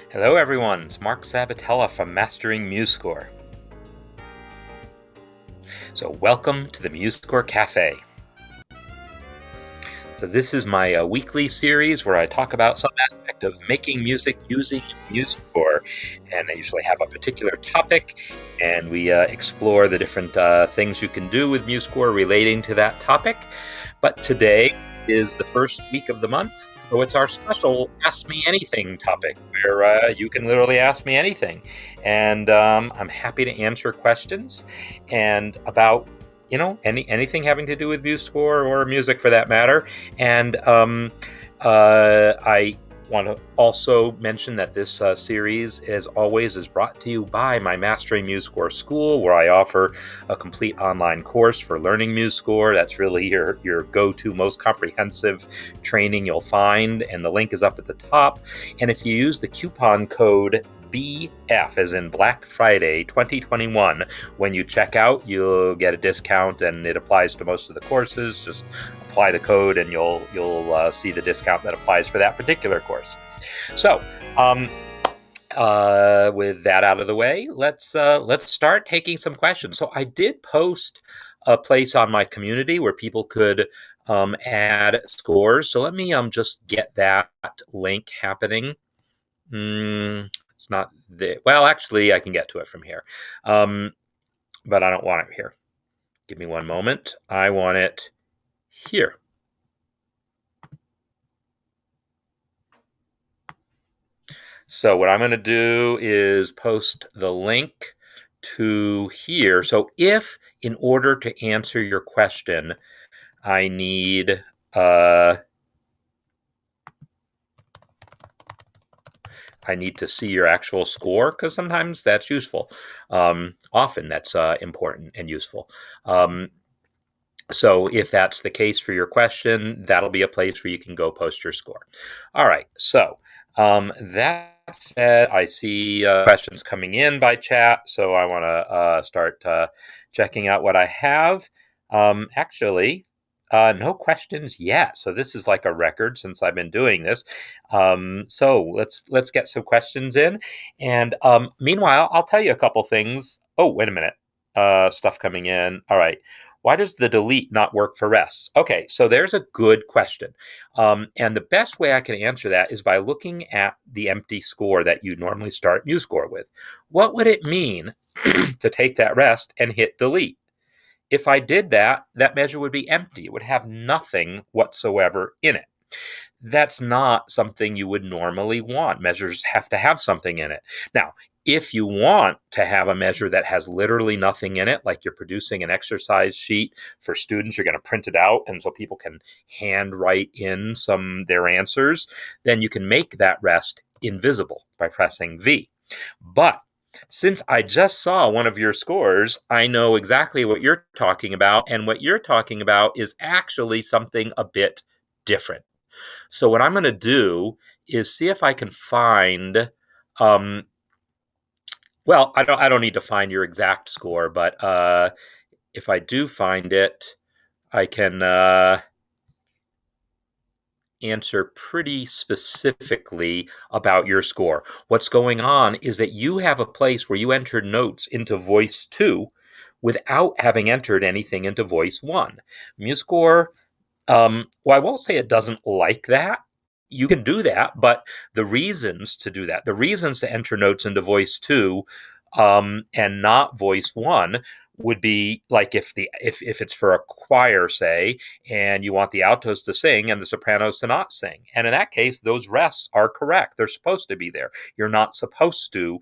Hello everyone, it's Marc Sabatella from Mastering MuseScore. So welcome to the MuseScore Café. So this is my weekly series where I talk about some aspect of making music using MuseScore, and I usually have a particular topic, and we explore the different things you can do with MuseScore relating to that topic. But today is the first week of the month, so it's our special Ask Me Anything topic, where you can literally ask me anything, and I'm happy to answer questions and about anything having to do with MuseScore or music for that matter. And I want to also mention that this series, as always, is brought to you by my Mastering MuseScore School, where I offer a complete online course for learning MuseScore. That's really your go-to, most comprehensive training you'll find, and the link is up at the top. And if you use the coupon code BF, as in Black Friday 2021, when you check out, you'll get a discount, and it applies to most of the courses. Just apply the code and you'll see the discount that applies for that particular course. So with that out of the way, let's start taking some questions. So I did post a place on my community where people could add scores. So let me just get that link happening. It's not there. Well, actually, I can get to it from here, but I don't want it here. Give me one moment. I want it here. So what I'm going to do is post the link to here. So if, in order to answer your question, I need to see your actual score, because sometimes that's useful. Often that's important and useful. So if that's the case for your question, that'll be a place where you can go post your score. All right, so that said, I see questions coming in by chat, so I want to start checking out what I have. Actually, no questions yet, so this is like a record since I've been doing this. So let's get some questions in, and meanwhile, I'll tell you a couple things. Oh, wait a minute, stuff coming in. All right. Why does the delete not work for rests? Okay, so there's a good question. And the best way I can answer that is by looking at the empty score that you normally start MuseScore with. What would it mean to take that rest and hit delete? If I did that, that measure would be empty. It would have nothing whatsoever in it. That's not something you would normally want. Measures have to have something in it. Now, if you want to have a measure that has literally nothing in it, like you're producing an exercise sheet for students, you're going to print it out, and so people can handwrite in their answers, then you can make that rest invisible by pressing V. But since I just saw one of your scores, I know exactly what you're talking about, and what you're talking about is actually something a bit different. So what I'm going to do is see if I can find. Well, I don't need to find your exact score, but if I do find it, I can answer pretty specifically about your score. What's going on is that you have a place where you entered notes into voice 2 without having entered anything into voice 1. MuseScore, well, I won't say it doesn't like that. You can do that, but the reasons to do that, the reasons to enter notes into voice 2 and not voice 1 would be like if it's for a choir, say, and you want the altos to sing and the sopranos to not sing. And in that case, those rests are correct. They're supposed to be there. You're not supposed to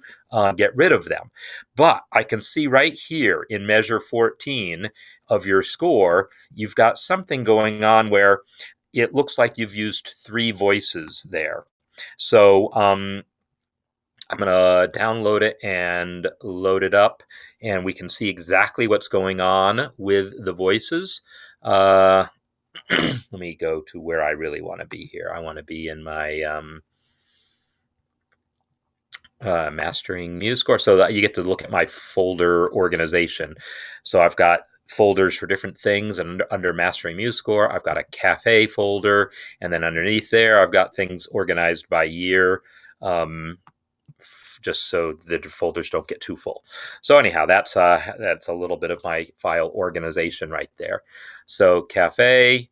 get rid of them. But I can see right here in measure 14 of your score, you've got something going on where it looks like you've used 3 voices there. So I'm going to download it and load it up, and we can see exactly what's going on with the voices. Let me go to where I really want to be here. I want to be in my Mastering MuseScore, so that you get to look at my folder organization. So I've got folders for different things, and under Mastering MuseScore, I've got a cafe folder, and then underneath there, I've got things organized by year. just so the folders don't get too full. So anyhow, that's a little bit of my file organization right there. So Cafe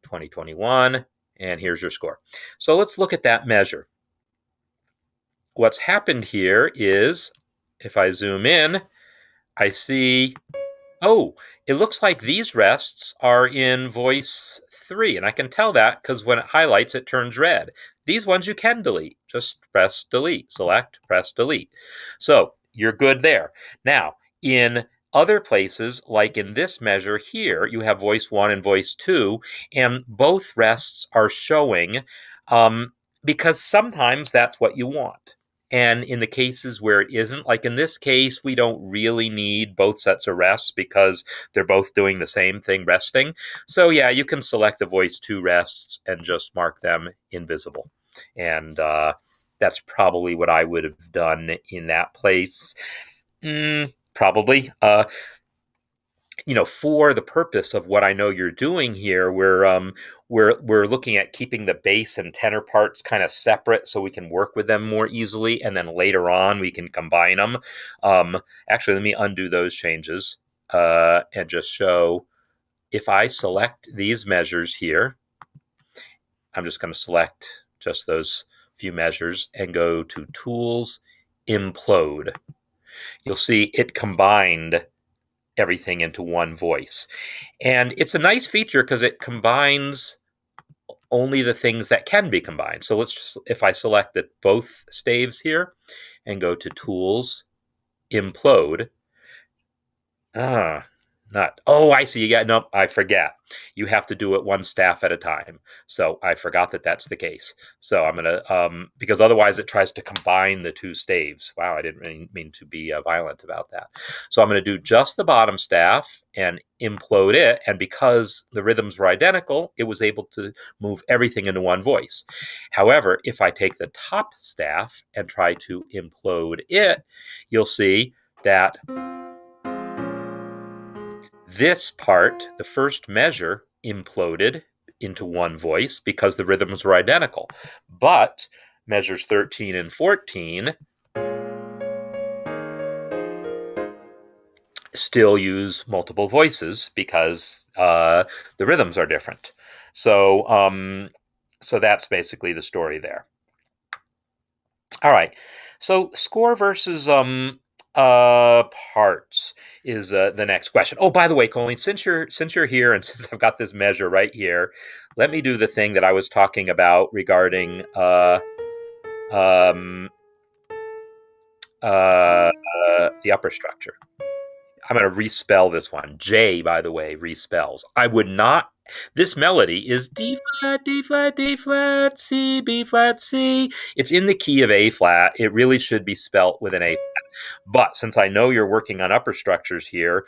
2021, and here's your score. So let's look at that measure. What's happened here is, if I zoom in, I see, oh, it looks like these rests are in voice 3, and I can tell that because when it highlights, it turns red. These ones you can delete. Just press delete, select, press delete. So you're good there. Now, in other places, like in this measure here, you have voice 1 and voice 2, and both rests are showing because sometimes that's what you want. And in the cases where it isn't, like in this case, we don't really need both sets of rests because they're both doing the same thing, resting. So yeah, you can select the voice 2 rests and just mark them invisible. And that's probably what I would have done in that place. Probably. For the purpose of what I know you're doing here, we're looking at keeping the bass and tenor parts kind of separate so we can work with them more easily, and then later on we can combine them. Actually, let me undo those changes and just show. If I select these measures here, I'm just going to select just those few measures and go to Tools, Implode. You'll see it combined everything into one voice. And it's a nice feature because it combines only the things that can be combined. So if I select both staves here and go to Tools, Implode, I see. Nope, I forget. You have to do it one staff at a time. So I forgot that that's the case. So I'm going to, because otherwise it tries to combine the two staves. Wow, I didn't really mean to be violent about that. So I'm going to do just the bottom staff and implode it. And because the rhythms were identical, it was able to move everything into one voice. However, if I take the top staff and try to implode it, you'll see that this part, the first measure, imploded into one voice because the rhythms were identical. But measures 13 and 14 still use multiple voices because the rhythms are different. So that's basically the story there. All right. So score versus parts is the next question. Oh, by the way, Colleen, since you're here and since I've got this measure right here, let me do the thing that I was talking about regarding the upper structure. I'm going to respell this one. J, by the way, respells. I would not. This melody is D flat, D flat, D flat, C, B flat, C. It's in the key of A flat. It really should be spelt with an A flat. But since I know you're working on upper structures here,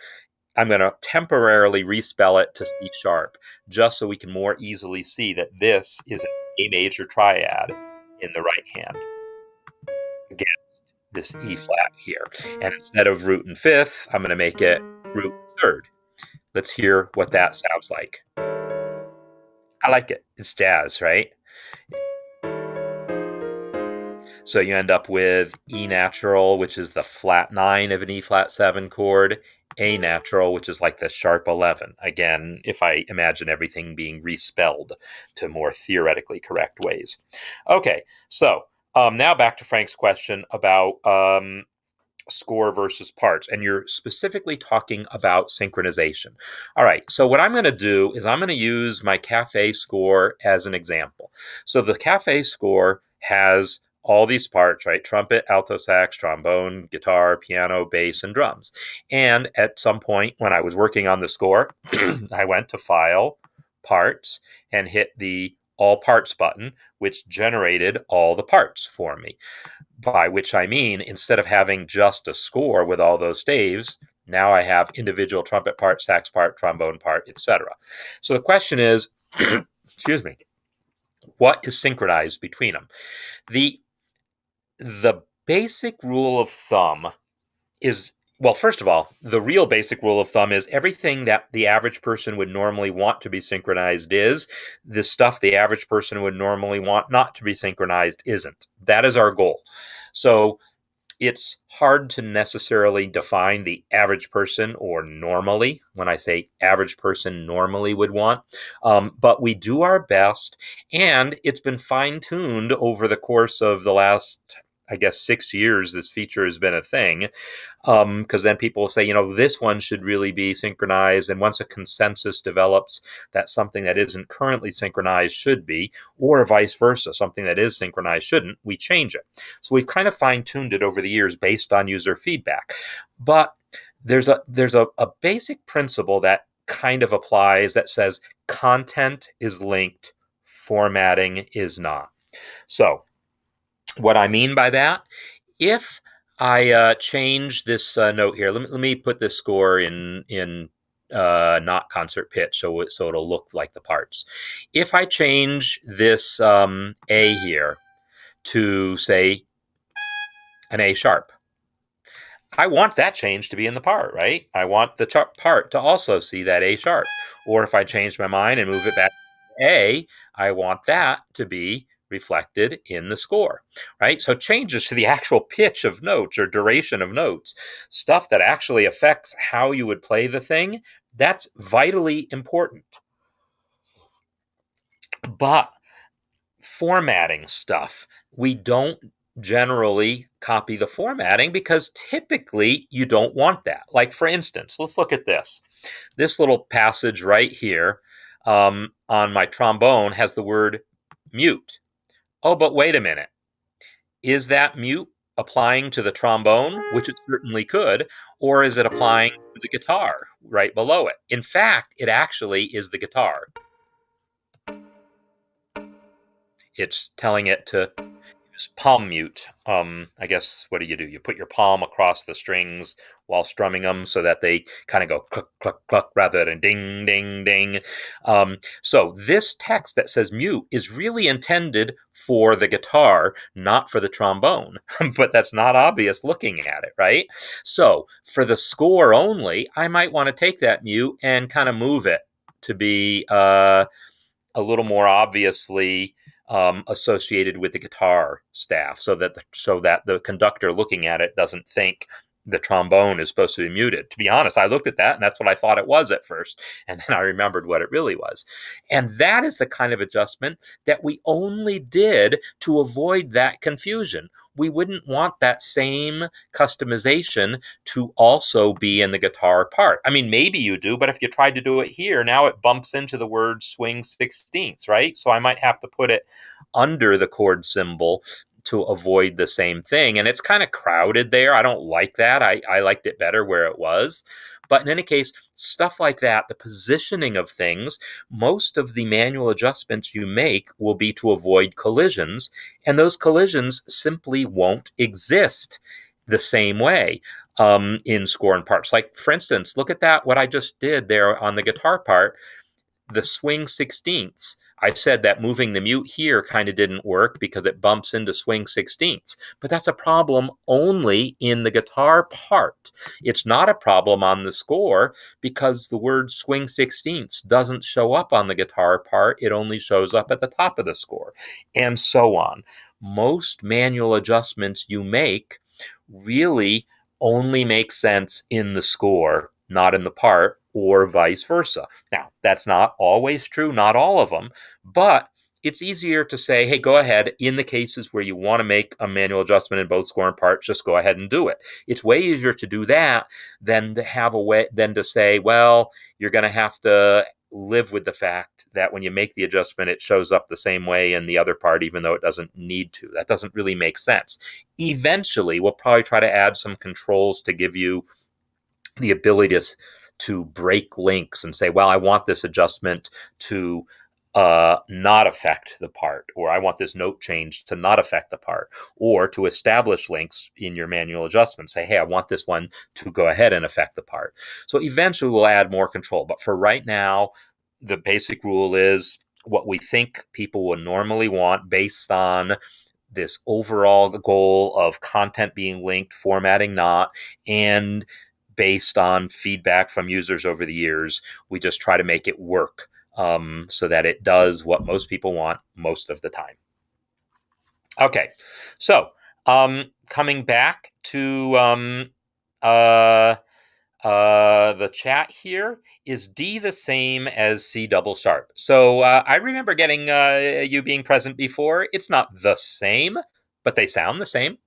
I'm going to temporarily respell it to C sharp, just so we can more easily see that this is an A major triad in the right hand against this E flat here. And instead of root and fifth, I'm going to make it root third. Let's hear what that sounds like. I like it. It's jazz, right? So you end up with E natural, which is the flat 9 of an E flat 7 chord, A natural, which is like the sharp 11. Again, if I imagine everything being respelled to more theoretically correct ways. Okay, so now back to Frank's question about score versus parts, and you're specifically talking about synchronization. All right, so what I'm going to do is I'm going to use my Cafe score as an example. So the Cafe score has all these parts, right? Trumpet, alto sax, trombone, guitar, piano, bass, and drums. And at some point when I was working on the score, I went to File, Parts, and hit the All Parts button, which generated all the parts for me. By which I mean, instead of having just a score with all those staves, now I have individual trumpet part, sax part, trombone part, etc. So the question is, excuse me, what is synchronized between them? The basic rule of thumb is, well, first of all, the real basic rule of thumb is everything that the average person would normally want to be synchronized is, the stuff the average person would normally want not to be synchronized isn't. That is our goal. So it's hard to necessarily define the average person or normally, when I say average person normally would want, but we do our best, and it's been fine-tuned over the course of the last, I guess, 6 years. This feature has been a thing, because then people will say, this one should really be synchronized, and once a consensus develops that something that isn't currently synchronized should be, or vice versa, something that is synchronized shouldn't, we change it. So we've kind of fine-tuned it over the years based on user feedback. But there's a basic principle that kind of applies that says content is linked, formatting is not. So what I mean by that, if I change this note here, let me put this score in not concert pitch, so it'll look like the parts. If I change this A here to, say, an A sharp, I want that change to be in the part, right? I want the part to also see that A sharp. Or if I change my mind and move it back to A, I want that to be reflected in the score, right? So changes to the actual pitch of notes or duration of notes, stuff that actually affects how you would play the thing, that's vitally important. But formatting stuff, we don't generally copy the formatting because typically you don't want that. Like, for instance, let's look at this. This little passage right here on my trombone has the word mute. Oh, but wait a minute. Is that mute applying to the trombone, which it certainly could, or is it applying to the guitar right below it? In fact, it actually is the guitar. It's telling it to use palm mute. I guess, what do? You put your palm across the strings while strumming them so that they kind of go cluck, cluck, cluck rather than ding, ding, ding. So this text that says mute is really intended for the guitar, not for the trombone. But that's not obvious looking at it, right? So for the score only, I might want to take that mute and kind of move it to be a little more obviously associated with the guitar staff, so that the conductor looking at it doesn't think the trombone is supposed to be muted. To be honest, I looked at that and that's what I thought it was at first, and then I remembered what it really was. And that is the kind of adjustment that we only did to avoid that confusion. We wouldn't want that same customization to also be in the guitar part. I mean, maybe you do, but if you tried to do it here, now it bumps into the word swing 16ths, right? So I might have to put it under the chord symbol to avoid the same thing. And it's kind of crowded there. I don't like that. I liked it better where it was. But in any case, stuff like that, the positioning of things, most of the manual adjustments you make will be to avoid collisions, and those collisions simply won't exist the same way in score and parts. Like, for instance, look at that, what I just did there on the guitar part, the swing 16ths. I said that moving the mute here kind of didn't work because it bumps into swing 16ths, but that's a problem only in the guitar part. It's not a problem on the score because the word swing 16ths doesn't show up on the guitar part. It only shows up at the top of the score, and so on. Most manual adjustments you make really only make sense in the score, not in the part, or vice versa. Now, that's not always true, not all of them, but it's easier to say, hey, go ahead. In the cases where you want to make a manual adjustment in both score and parts, just go ahead and do it. It's way easier to do that than to say, well, you're going to have to live with the fact that when you make the adjustment, it shows up the same way in the other part, even though it doesn't need to. That doesn't really make sense. Eventually, we'll probably try to add some controls to give you the ability to break links and say, well, I want this adjustment to not affect the part, or I want this note change to not affect the part, or to establish links in your manual adjustment. Say, hey, I want this one to go ahead and affect the part. So eventually we'll add more control. But for right now, the basic rule is what we think people would normally want based on this overall goal of content being linked, formatting not, and based on feedback from users over the years, we just try to make it work so that it does what most people want most of the time. Okay, so Coming back to the chat here, is D the same as C double sharp? So I remember getting you being present before. It's not the same, but they sound the same.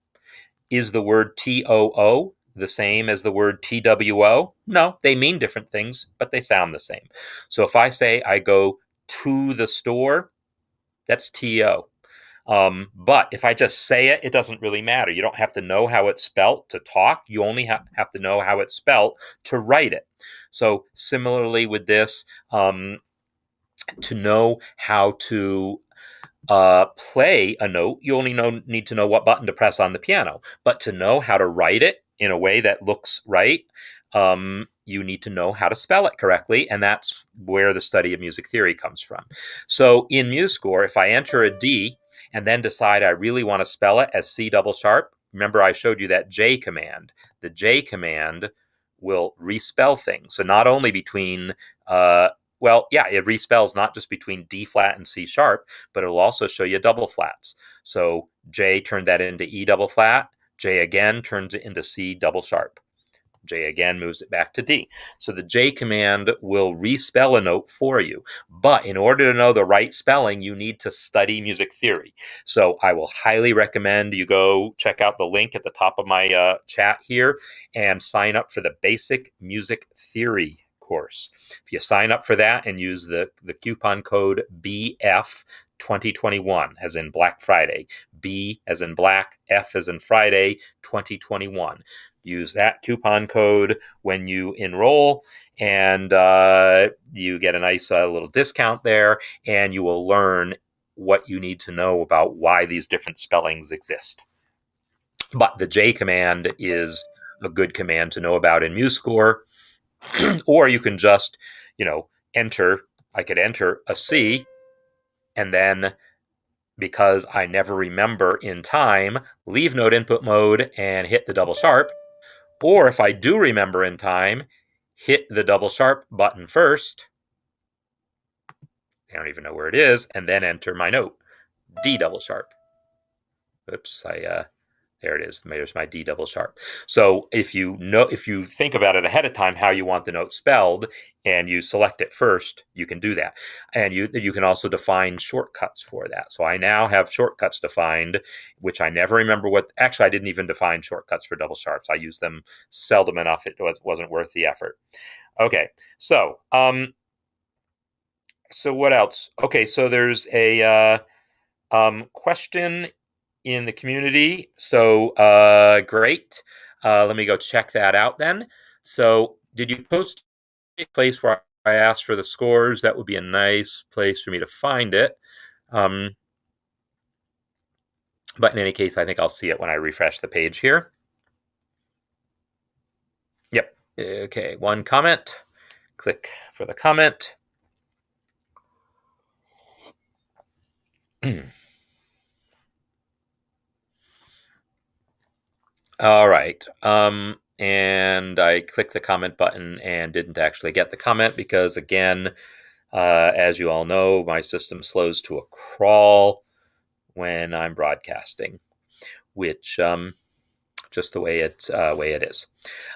Is the word TOO the same as the word TWO? No, they mean different things, but they sound the same. So if I say I go to the store, that's TO. But if I just say it, it doesn't really matter. You don't have to know how it's spelt to talk. You only have to know how it's spelt to write it. So similarly with this, to know how to play a note, you only need to know what button to press on the piano. But to know how to write it in a way that looks right, you need to know how to spell it correctly, and that's where the study of music theory comes from. So in MuseScore, if I enter a D and then decide I really want to spell it as C double sharp, remember I showed you that J command. The J command will respell things. So not only between it respells not just between D flat and C sharp, but it'll also show you double flats. So J turned that into E double flat. J again turns it into C double sharp. J again moves it back to D. So the J command will respell a note for you. But in order to know the right spelling, you need to study music theory. So I will highly recommend you go check out the link at the top of my chat here and sign up for the Basic Music Theory course. If you sign up for that and use the coupon code BF 2021, as in Black Friday, B as in black, F as in Friday, 2021. Use that coupon code when you enroll, and you get a nice little discount there, and you will learn what you need to know about why these different spellings exist. But the J command is a good command to know about in MuseScore. Or you can just, I could enter a C, and then because I never remember in time, leave note input mode and hit the double sharp. Or if I do remember in time, hit the double sharp button first. I don't even know where it is, and then enter my note, D double sharp. Oops, there it is. There's my D double sharp. So if you think about it ahead of time how you want the note spelled and you select it first, you can do that. And you can also define shortcuts for that. So I now have shortcuts defined, which I never remember what. Actually, I didn't even define shortcuts for double sharps. I use them seldom enough. It wasn't worth the effort. Okay, so what else? Okay, so there's a question in the community. So great. Let me go check that out then. So did you post a place where I asked for the scores? That would be a nice place for me to find it. But in any case, I think I'll see it when I refresh the page here. Yep. Okay, one comment. Click for the comment. All right. And I clicked the comment button and didn't actually get the comment because, again, as you all know, my system slows to a crawl when I'm broadcasting, which just the way it is.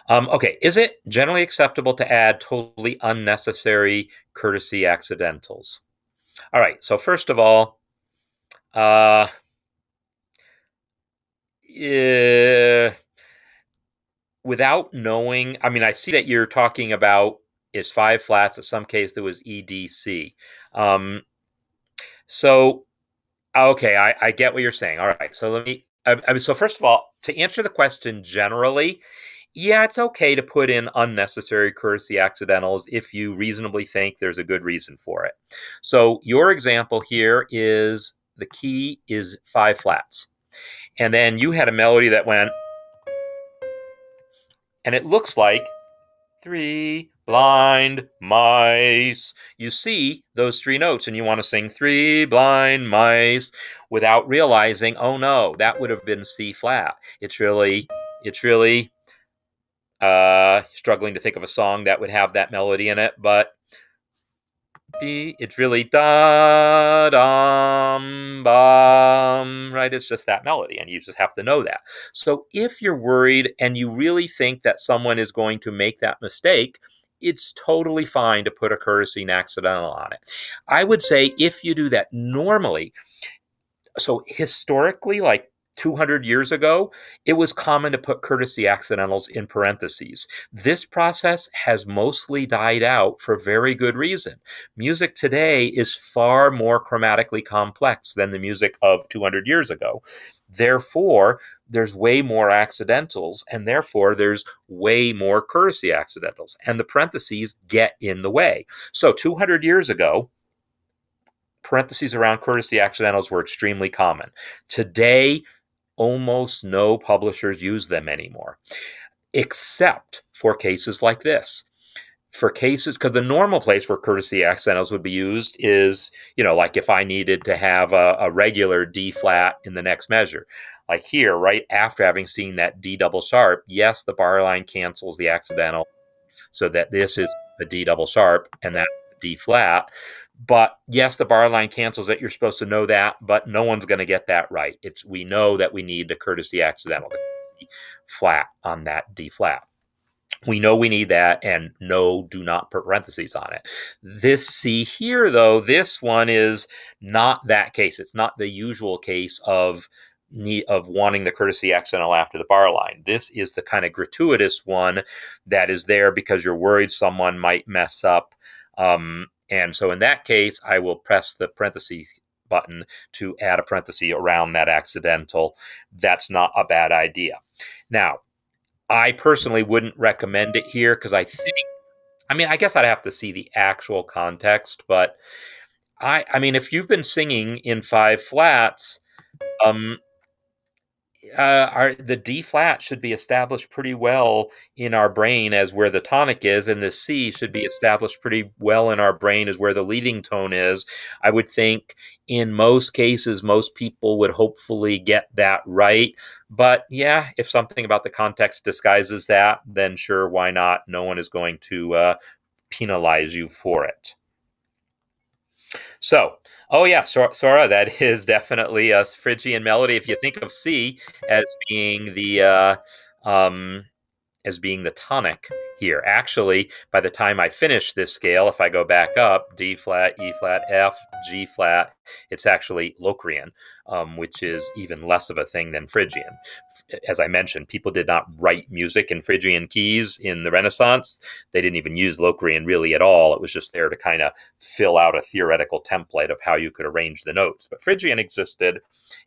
Okay, is it generally acceptable to add totally unnecessary courtesy accidentals? All right. So first of all, without knowing, I mean, I see that you're talking about is 5 flats. In some case, there was EDC. So, okay, I get what you're saying. All right. So let me. So first of all, to answer the question generally, yeah, it's okay to put in unnecessary courtesy accidentals if you reasonably think there's a good reason for it. So your example here is the key is 5 flats. And then you had a melody that went, and it looks like 3 blind mice. You see those 3 notes and you want to sing 3 blind mice without realizing, oh no, that would have been C flat. It's really struggling to think of a song that would have that melody in it, but It's really da dum bum, right? It's just that melody, and you just have to know that. So if you're worried and you really think that someone is going to make that mistake, it's totally fine to put a courtesy and accidental on it. I would say if you do that normally, so historically, like 200 years ago, it was common to put courtesy accidentals in parentheses. This process has mostly died out for very good reason. Music today is far more chromatically complex than the music of 200 years ago. Therefore, there's way more accidentals, and therefore there's way more courtesy accidentals, and the parentheses get in the way. So 200 years ago, parentheses around courtesy accidentals were extremely common. Today, almost no publishers use them anymore, except for cases like this. For cases, because the normal place where courtesy accidentals would be used is, like if I needed to have a regular D flat in the next measure. Like here, right after having seen that D double sharp, yes, the bar line cancels the accidental so that this is a D double sharp and that's a D flat. But yes, the bar line cancels it. You're supposed to know that, but no one's going to get that right. We know that we need the courtesy accidental, the courtesy flat on that D flat. We know we need that, and no, do not put parentheses on it. This C here, though, this one is not that case. It's not the usual case of wanting the courtesy accidental after the bar line. This is the kind of gratuitous one that is there because you're worried someone might mess up. And so in that case, I will press the parentheses button to add a parenthesis around that accidental. That's not a bad idea. Now, I personally wouldn't recommend it here because I guess I'd have to see the actual context, but I mean, if you've been singing in five flats, um, the D flat should be established pretty well in our brain as where the tonic is, and the C should be established pretty well in our brain as where the leading tone is. I would think in most cases, most people would hopefully get that right. But yeah, if something about the context disguises that, then sure, why not? No one is going to penalize you for it. So, oh yeah, Sora, that is definitely a Phrygian melody. If you think of C as being um, the tonic here. Actually, by the time I finish this scale, if I go back up, D flat, E flat, F, G flat, it's actually Locrian, which is even less of a thing than Phrygian. As I mentioned, people did not write music in Phrygian keys in the Renaissance. They didn't even use Locrian really at all. It was just there to kind of fill out a theoretical template of how you could arrange the notes. But Phrygian existed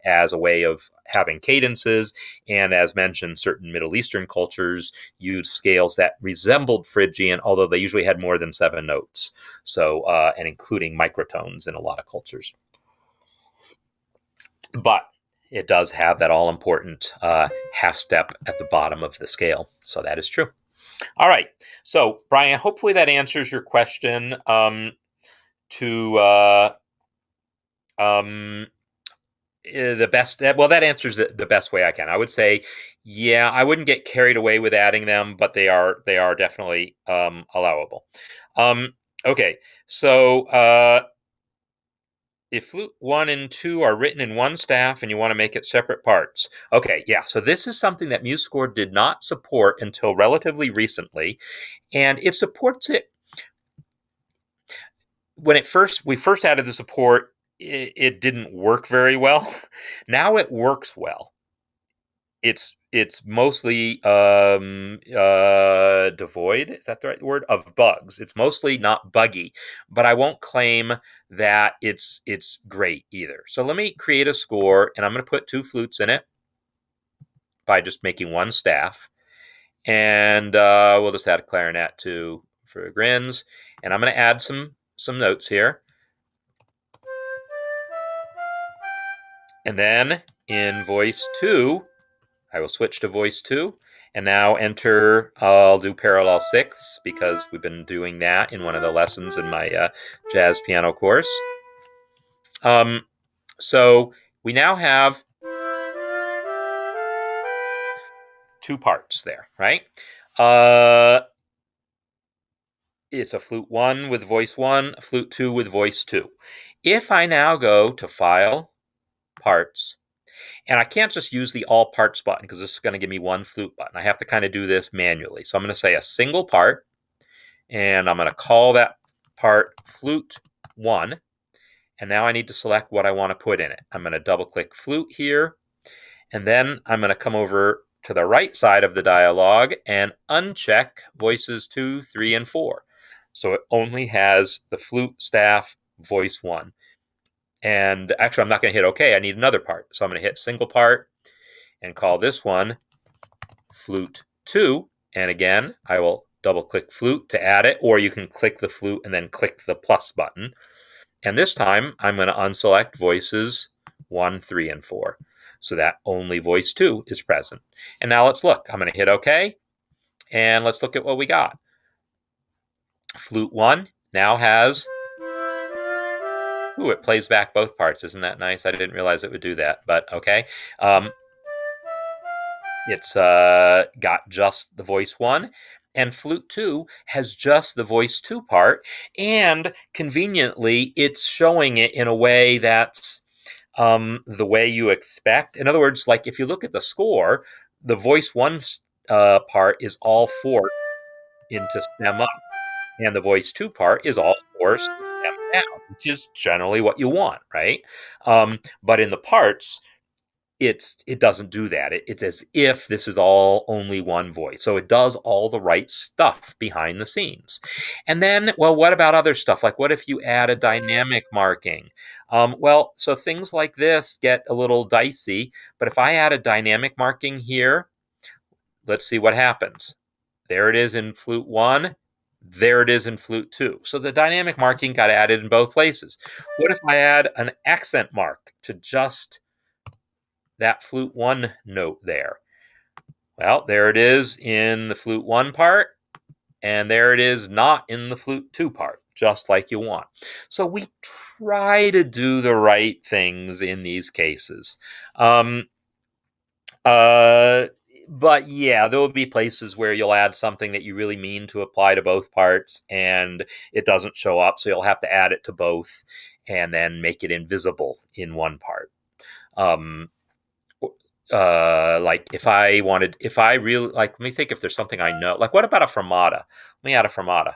as a way of having cadences, and as mentioned, certain Middle Eastern cultures used scales that resembled Phrygian, although they usually had more than 7 notes. So, and including microtones in a lot of cultures. But it does have that all important half step at the bottom of the scale. So that is true. All right. So, Brian, hopefully that answers your question the best. Well, that answers the best way I can. I would say, yeah, I wouldn't get carried away with adding them, but they are definitely allowable. Okay, so if flute 1 and 2 are written in one staff and you want to make it separate parts. Okay, yeah, so this is something that MuseScore did not support until relatively recently, and it supports it. When we first added the support, it didn't work very well. Now it works well. It's mostly devoid, is that the right word, of bugs. It's mostly not buggy, but I won't claim that it's great either. So let me create a score, and I'm going to put 2 flutes in it by just making 1 staff, and we'll just add a clarinet too for grins, and I'm going to add some notes here. And then in voice 2, I will switch to voice 2, and now I'll do parallel sixths because we've been doing that in one of the lessons in my jazz piano course. So we now have 2 parts there, right? it's a flute 1 with voice 1, a flute 2 with voice 2. If I now go to File, Parts, and I can't just use the All Parts button because this is going to give me one flute button. I have to kind of do this manually. So I'm going to say a single part, and I'm going to call that part flute 1. And now I need to select what I want to put in it. I'm going to double-click flute here, and then I'm going to come over to the right side of the dialog and uncheck voices 2, 3, and 4. So it only has the flute, staff, voice 1. And actually, I'm not going to hit OK. I need another part. So I'm going to hit single part and call this one flute 2. And again, I will double-click flute to add it, or you can click the flute and then click the plus button. And this time, I'm going to unselect voices 1, 3, and 4. So that only voice 2 is present. And now let's look. I'm going to hit OK, and let's look at what we got. Flute 1 now has... Ooh, it plays back both parts. Isn't that nice? I didn't realize it would do that, but okay. It's got just the voice 1, and flute 2 has just the voice 2 part, and conveniently, it's showing it in a way that's the way you expect. In other words, like if you look at the score, the voice 1 part is all forced into stem up, and the voice 2 part is all forced to stem down, which is generally what you want, right? But in the parts, it doesn't do that. It's as if this is all only one voice. So it does all the right stuff behind the scenes. And then, well, what about other stuff? Like what if you add a dynamic marking? Well, so things like this get a little dicey, but if I add a dynamic marking here, let's see what happens. There it is in flute 1. There it is in flute 2. So the dynamic marking got added in both places. What if I add an accent mark to just that flute 1 note there? Well, there it is in the flute 1 part, and there it is not in the flute 2 part, just like you want. So we try to do the right things in these cases. But yeah, there will be places where you'll add something that you really mean to apply to both parts, and it doesn't show up, so you'll have to add it to both and then make it invisible in one part. Like if I really, like, let me think if there's something I know. Like, what about a fermata? Let me add a fermata.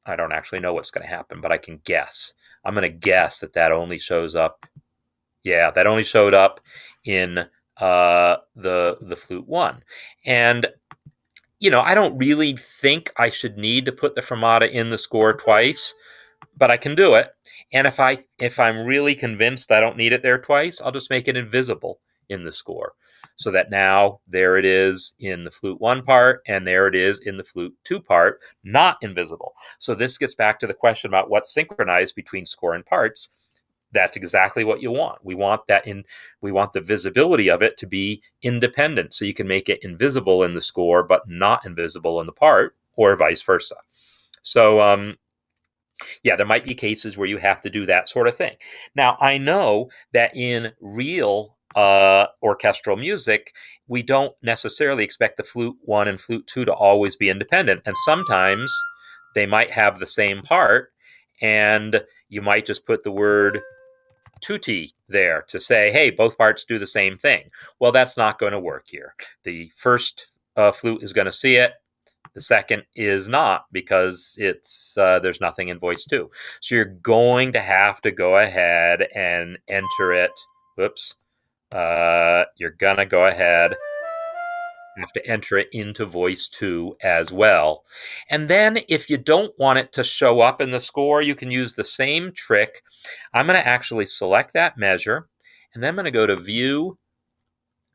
I don't actually know what's going to happen, but I can guess. I'm going to guess that only shows up. Yeah, that only showed up in the flute 1. And I don't really think I should need to put the fermata in the score twice, but I can do it. And if I'm really convinced I don't need it there twice, I'll just make it invisible in the score, so that now there it is in the flute 1 part, and there it is in the flute 2 part, not invisible. So this gets back to the question about what's synchronized between score and parts. That's exactly what you want. We want the visibility of it to be independent, so you can make it invisible in the score but not invisible in the part, or vice versa. So yeah, there might be cases where you have to do that sort of thing. Now, I know that in real orchestral music, we don't necessarily expect the flute 1 and flute 2 to always be independent, and sometimes they might have the same part, and you might just put the word tutti there to say, hey, both parts do the same thing. Well, that's not going to work here. The first flute is going to see it. The second is not, because there's nothing in voice 2. So you're going to have to go ahead and enter it. Whoops. You're going to go ahead and have to enter it into voice 2 as well. And then if you don't want it to show up in the score, you can use the same trick. I'm going to actually select that measure, and then I'm going to go to View,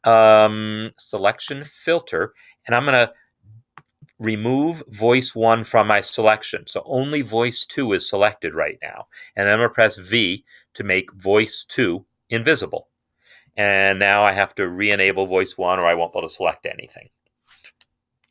Selection Filter, and I'm going to remove voice 1 from my selection. So only voice 2 is selected right now. And then I'm going to press V to make voice 2 invisible. And now I have to re-enable voice 1, or I won't be able to select anything.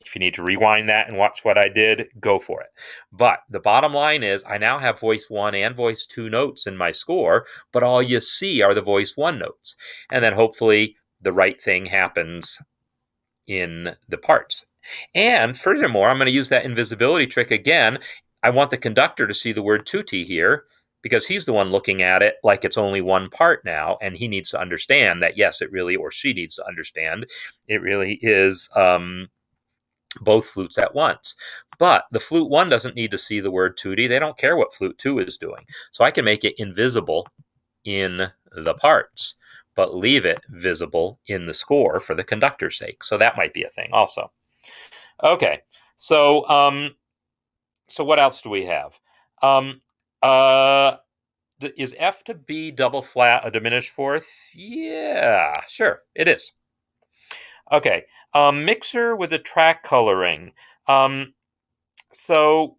If you need to rewind that and watch what I did, go for it. But the bottom line is I now have voice 1 and voice 2 notes in my score, but all you see are the voice 1 notes. And then hopefully the right thing happens in the parts. And furthermore, I'm going to use that invisibility trick again. I want the conductor to see the word tutti here because he's the one looking at it like it's only one part now, and he needs to understand that, yes, it really, or she needs to understand, it really is both flutes at once. But the flute 1 doesn't need to see the word tutti. They don't care what flute 2 is doing. So I can make it invisible in the parts, but leave it visible in the score for the conductor's sake. So that might be a thing also. Okay, so so what else do we have? Is F to B double flat a diminished fourth? Yeah, sure, it is. Okay, mixer with a track coloring. So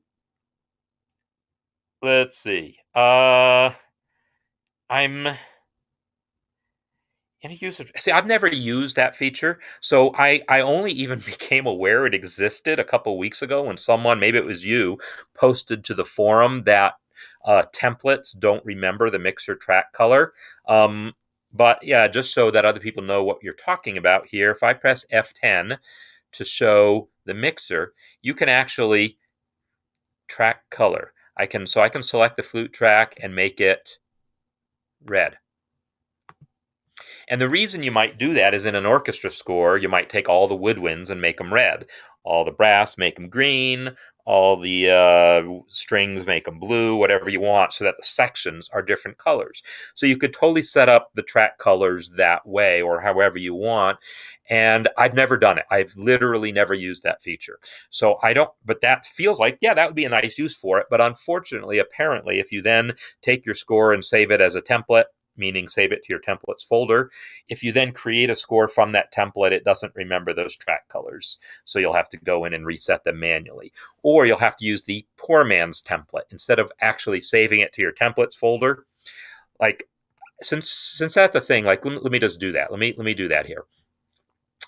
let's see. I'm gonna use it. See, I've never used that feature, so I only even became aware it existed a couple weeks ago when someone, maybe it was you, posted to the forum that templates don't remember the mixer track color. But yeah, just so that other people know what you're talking about here, if I press F10 to show the mixer, you can actually track color. I can select the flute track and make it red. And the reason you might do that is in an orchestra score, you might take all the woodwinds and make them red, all the brass make them green, all the strings make them blue, whatever you want, so that the sections are different colors. So you could totally set up the track colors that way or however you want. And I've never done it. I've literally never used that feature. So I don't, but that feels like, yeah, that would be a nice use for it. But unfortunately, apparently, if you then take your score and save it as a template, meaning save it to your templates folder. If you then create a score from that template, it doesn't remember those track colors. So you'll have to go in and reset them manually. Or you'll have to use the poor man's template. Instead of actually saving it to your templates folder, like since that's the thing, like let me just do that. Let me do that here.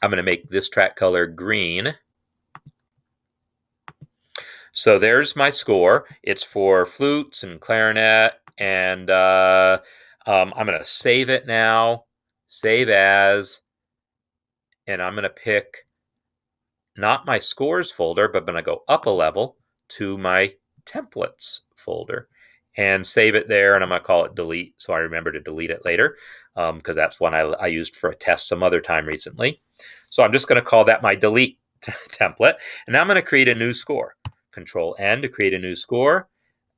I'm going to make this track color green. So there's my score. It's for flutes and clarinet, and I'm going to save it now, save as, and I'm going to pick not my scores folder, but I'm going to go up a level to my templates folder and save it there. And I'm going to call it delete, so I remember to delete it later, because that's one I used for a test some other time recently. So I'm just going to call that my delete template. And now I'm going to create a new score. Control N to create a new score,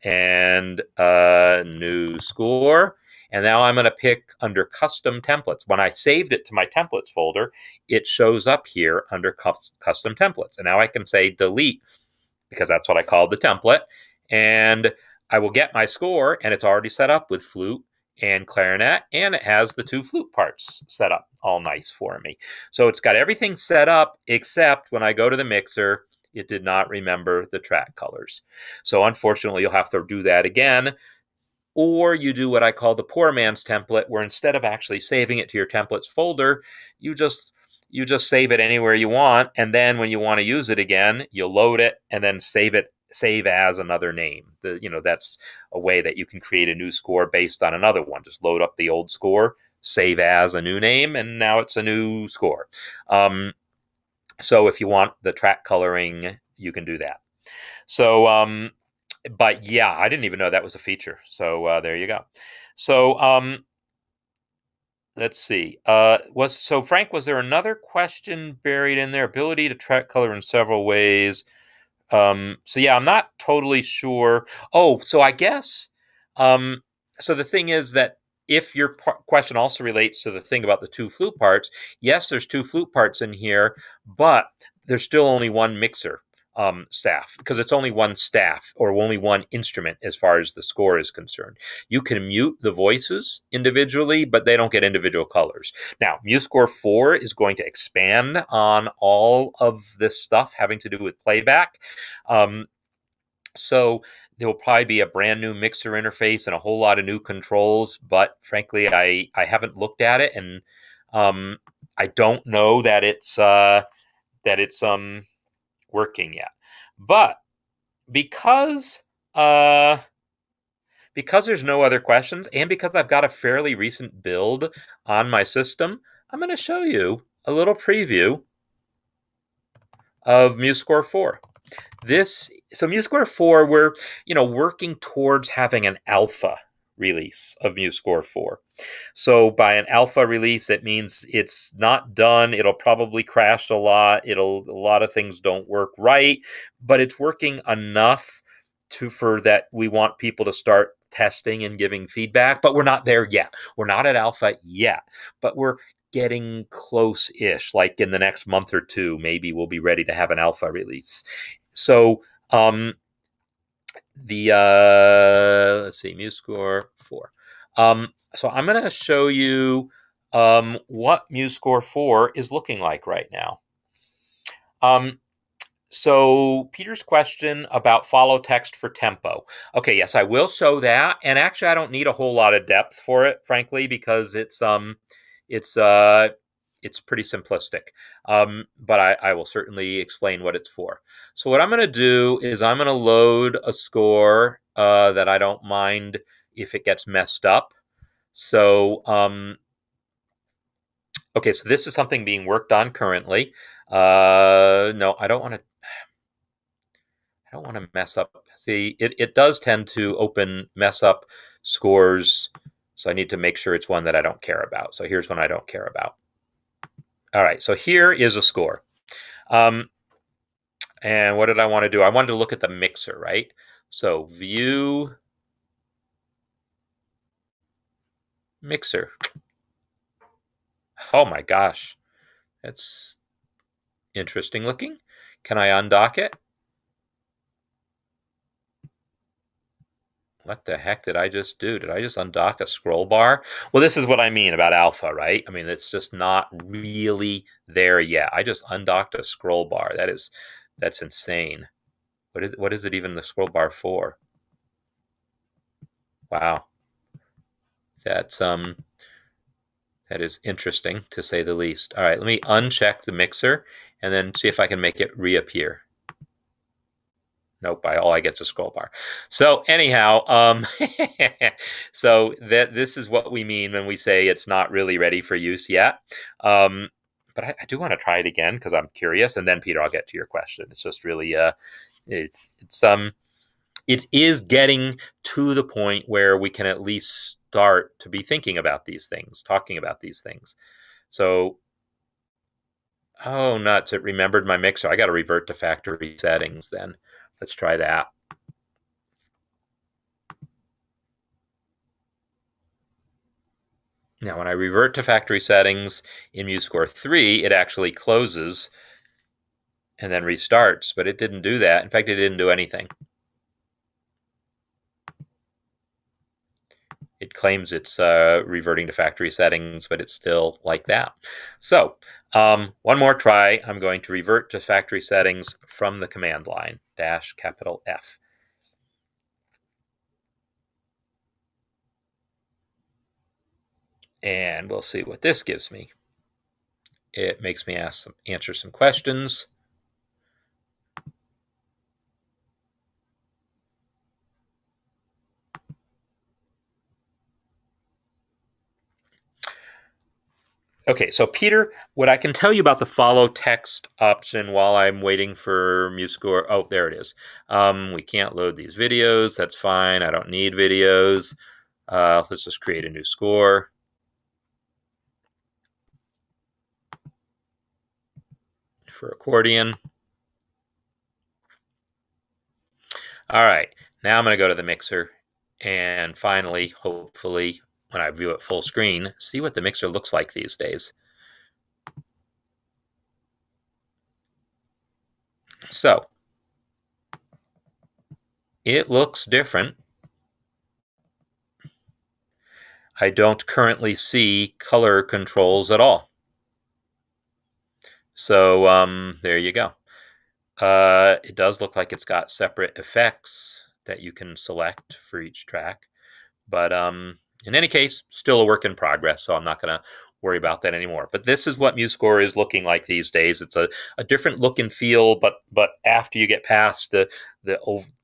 and a new score. And now I'm going to pick under custom templates. When I saved it to my templates folder, it shows up here under custom templates. And now I can say delete, because that's what I called the template. And I will get my score, and it's already set up with flute and clarinet, and it has the 2 flute parts set up all nice for me. So it's got everything set up, except when I go to the mixer, it did not remember the track colors. So unfortunately, you'll have to do that again. Or you do what I call the poor man's template, where instead of actually saving it to your templates folder, you just save it anywhere you want, and then when you want to use it again, you load it and then save as another name. That's a way that you can create a new score based on another one. Just load up the old score, save as a new name, and now it's a new score. So if you want the track coloring, you can do that. So but yeah, I didn't even know that was a feature. So there you go. So let's see. Frank, was there another question buried in there? Ability to track color in several ways. So yeah, I'm not totally sure. Oh, so I guess. So the thing is that if your question also relates to the thing about the 2 flute parts, yes, there's 2 flute parts in here, but there's still only one mixer staff, because it's only one staff or only one instrument as far as the score is concerned. You can mute the voices individually, but they don't get individual colors. Now, MuseScore 4 is going to expand on all of this stuff having to do with playback. So there will probably be a brand new mixer interface and a whole lot of new controls, but frankly, I haven't looked at it, and I don't know that it's working yet. But because there's no other questions, and because I've got a fairly recent build on my system, I'm going to show you a little preview of MuseScore 4. So MuseScore 4, we're working towards having an alpha release of MuseScore 4. So by an alpha release, it means it's not done. It'll probably crash a lot. A lot of things don't work right, but it's working enough for that we want people to start testing and giving feedback, but we're not there yet. We're not at alpha yet, but we're getting close-ish. Like in the next month or two, maybe we'll be ready to have an alpha release. So let's see, MuseScore 4. So I'm going to show you what MuseScore 4 is looking like right now. So Peter's question about follow text for tempo. Okay, yes, I will show that. And actually, I don't need a whole lot of depth for it, frankly, because it's pretty simplistic. But I will certainly explain what it's for. So what I'm going to do is I'm going to load a score that I don't mind if it gets messed up. So okay, so this is something being worked on currently. No, I don't want to mess up. See, it does tend to mess up scores. So I need to make sure it's one that I don't care about. So here's one I don't care about. All right, so here is a score. And what did I want to do? I wanted to look at the mixer, right? So view mixer. Oh my gosh, that's interesting looking. Can I undock it? What the heck did I just do? Did I just undock a scroll bar? Well, this is what I mean about alpha, right? I mean, it's just not really there yet. I just undocked a scroll bar. That's insane. What is it even the scroll bar for? Wow. That is interesting to say the least. All right, let me uncheck the mixer and then see if I can make it reappear. Nope, all I get is a scroll bar. So anyhow, so this is what we mean when we say it's not really ready for use yet. But I do want to try it again because I'm curious, and then Peter, I'll get to your question. It's just really it is getting to the point where we can at least start to be thinking about these things, talking about these things. So, oh nuts! It remembered my mixer. I got to revert to factory settings then. Let's try that. Now, when I revert to factory settings in MuseScore 3, it actually closes and then restarts, but it didn't do that. In fact, it didn't do anything. It claims it's reverting to factory settings, but it's still like that. So one more try. I'm going to revert to factory settings from the command line, -F. And we'll see what this gives me. It makes me answer some questions. Okay, so Peter, what I can tell you about the follow text option while I'm waiting for MuseScore, oh, there it is. We can't load these videos. That's fine. I don't need videos. Let's just create a new score. For accordion. All right, now I'm going to go to the mixer and finally, hopefully, when I view it full screen, see what the mixer looks like these days. So, it looks different. I don't currently see color controls at all. So there you go. It does look like it's got separate effects that you can select for each track. But in any case, still a work in progress, so I'm not going to worry about that anymore. But this is what MuseScore is looking like these days. It's a different look and feel, but after you get past the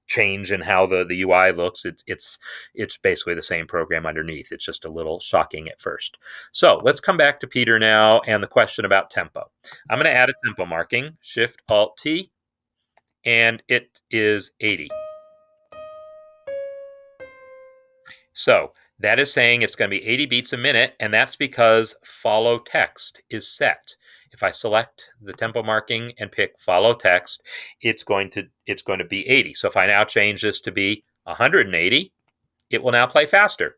change in how the UI looks, it's basically the same program underneath. It's just a little shocking at first. So let's come back to Peter now and the question about tempo. I'm going to add a tempo marking, Shift-Alt-T, and it is 80. So that is saying it's going to be 80 beats a minute, and that's because follow text is set. If I select the tempo marking and pick follow text, it's going to be 80. So if I now change this to be 180, it will now play faster.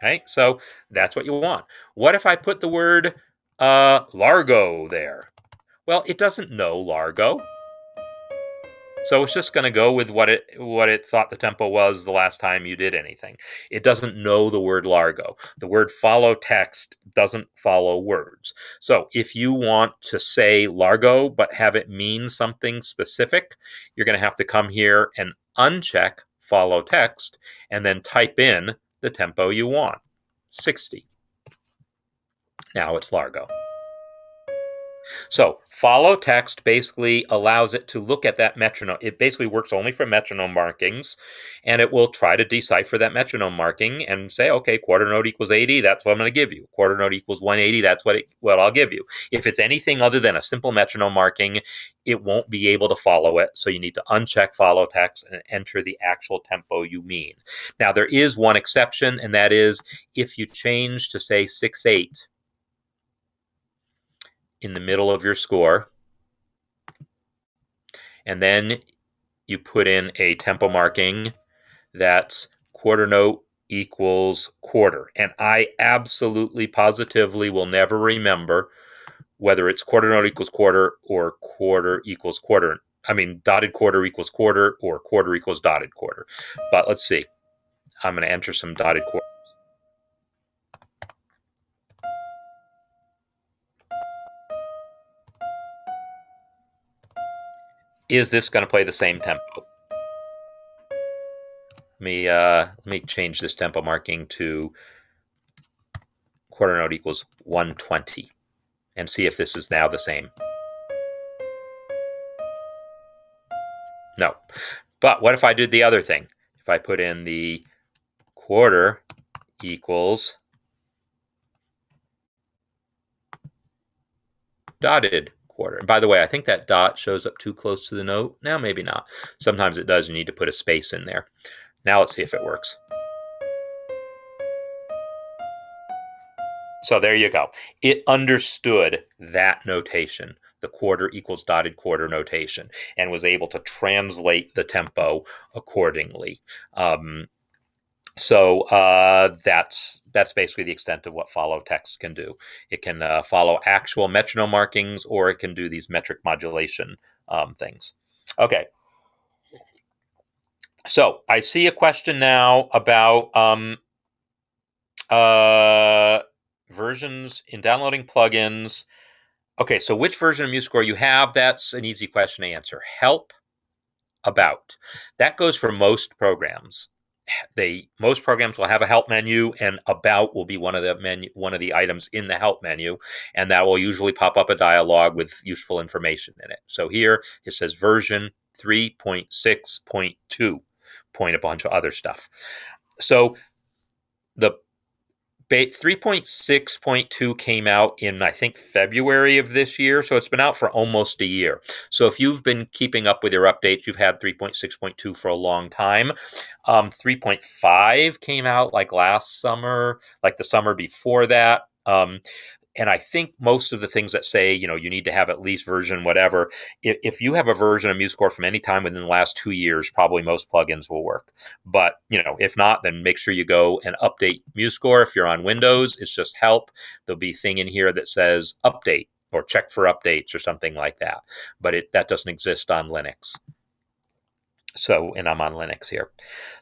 Right? So that's what you want. What if I put the word Largo there? Well, it doesn't know Largo. So it's just going to go with what it thought the tempo was the last time you did anything. It doesn't know the word Largo. The word follow text doesn't follow words. So if you want to say Largo but have it mean something specific, you're going to have to come here and uncheck follow text and then type in the tempo you want, 60. Now it's Largo. So follow text basically allows it to look at that metronome. It basically works only for metronome markings, and it will try to decipher that metronome marking and say, okay, quarter note equals 80, that's what I'm going to give you. Quarter note equals 180, that's what I'll give you. If it's anything other than a simple metronome marking, it won't be able to follow it, so you need to uncheck follow text and enter the actual tempo you mean. Now, there is one exception, and that is if you change to, say, 6/8, in the middle of your score, and then you put in a tempo marking that's quarter note equals quarter. And I absolutely positively will never remember whether it's quarter note equals quarter or quarter equals quarter. I mean, dotted quarter equals quarter or quarter equals dotted quarter. But let's see. I'm going to enter some dotted quarter. Is this going to play the same tempo? Let me change this tempo marking to quarter note equals 120 and see if this is now the same. No. But what if I did the other thing? If I put in the quarter equals dotted quarter. And by the way, I think that dot shows up too close to the note. Now, maybe not. Sometimes it does. You need to put a space in there. Now let's see if it works. So there you go. It understood that notation, the quarter equals dotted quarter notation, and was able to translate the tempo accordingly. So that's basically the extent of what follow text can do. It can follow actual metronome markings, or it can do these metric modulation things. Okay. So I see a question now about versions in downloading plugins. Okay, so which version of MuseScore you have? That's an easy question to answer. Help, about. That goes for most programs. Most programs will have a help menu, and about will be one of the items in the help menu, and that will usually pop up a dialog with useful information in it. So here it says version 3.6.2, point a bunch of other stuff. So the 3.6.2 came out in, I think, February of this year, so it's been out for almost a year. So if you've been keeping up with your updates, you've had 3.6.2 for a long time. 3.5 came out like last summer, like the summer before that. And I think most of the things that say, you need to have at least version whatever, if you have a version of MuseScore from any time within the last 2 years, probably most plugins will work. But, if not, then make sure you go and update MuseScore. If you're on Windows, it's just help. There'll be a thing in here that says update or check for updates or something like that. But that doesn't exist on Linux. So, and I'm on Linux here.